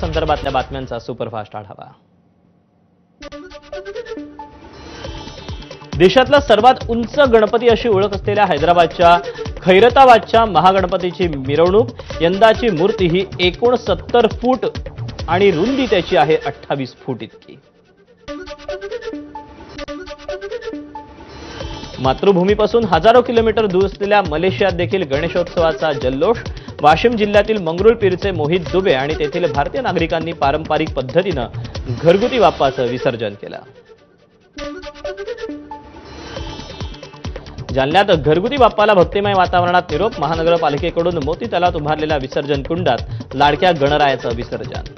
संदर्भातल्या बातम्यांचा सुपरफास्ट आढावा। देशातला सर्वात उंच गणपती अशी ओळख असलेल्या हैदराबादच्या खैरताबादच्या महागणपतीची मिरवणूक यंदाची मूर्ती ही 69 फूट आणि रुंदी त्याची आहे 28 फूट इतकी। मातृभूमीपासून हजारो किलोमीटर दूर असलेल्या मलेशियात देखील गणेशोत्सवाचा जल्लोष। वाशिम जिल्ह्यातील मंगरुळपीरचे मोहित दुबे आणि तेथील भारतीय नागरिकांनी पारंपरिक पद्धतीनं घरगुती बाप्पाचं विसर्जन केलं। जालन्यात घरगुती बाप्पाला भक्तिमय वातावरणात निरोप। महानगरपालिकेकडून मोती तलावात उभारलेल्या विसर्जन कुंडात लाडक्या गणरायाचं विसर्जन।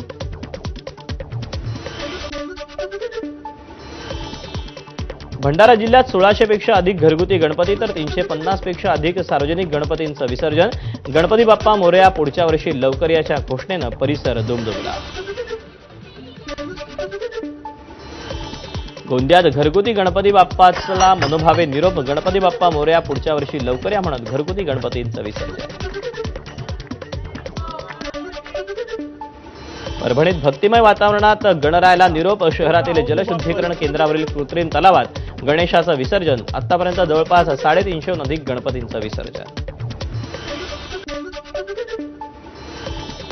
भंडारा जिल्ह्यात 1600 पेक्षा अधिक घरगुती गणपती तर 350 पेक्षा अधिक सार्वजनिक गणपतींचं विसर्जन। गणपती बाप्पा मोरया पुढच्या वर्षी लवकर याच्या घोषणेनं परिसर दुमदुमला। गोंदियात घरगुती गणपती बाप्पाला मनोभावे निरोप। गणपती बाप्पा मोरया पुढच्या वर्षी लवकर या म्हणत घरगुती गणपतींचं विसर्जन। परभणीत भक्तिमय वातावरणात गणरायाला निरोप। शहरातील जलशुद्धीकरण केंद्रावरील कृत्रिम तलावात गणेशाचं विसर्जन। आतापर्यंत जवळपास 350 अधिक गणपतींचं विसर्जन।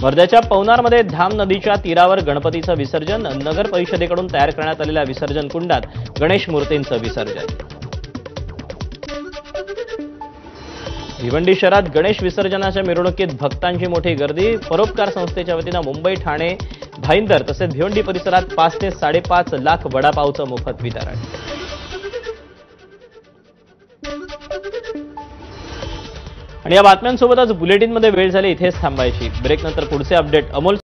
वर्ध्याच्या पवनारमध्ये धाम नदीच्या तीरावर गणपतीचं विसर्जन। नगर परिषदेकडून तयार करण्यात आलेल्या विसर्जन कुंडात गणेश मूर्तींचं विसर्जन। भिवंडी शहरात गणेश विसर्जनाच्या मिरवणुकीत भक्तांची मोठी गर्दी। परोपकार संस्थेच्या वतीनं मुंबई, ठाणे, भाईंदर तसेच भिवंडी परिसरात 5 ते 5.5 लाख वडापावचं मोफत वितरण। आणि या बातम्यांसोबतच बुलेटिनमध्ये वेळ झाली इथेच थांबायची। ब्रेकनंतर पुढचे अपडेट अमोल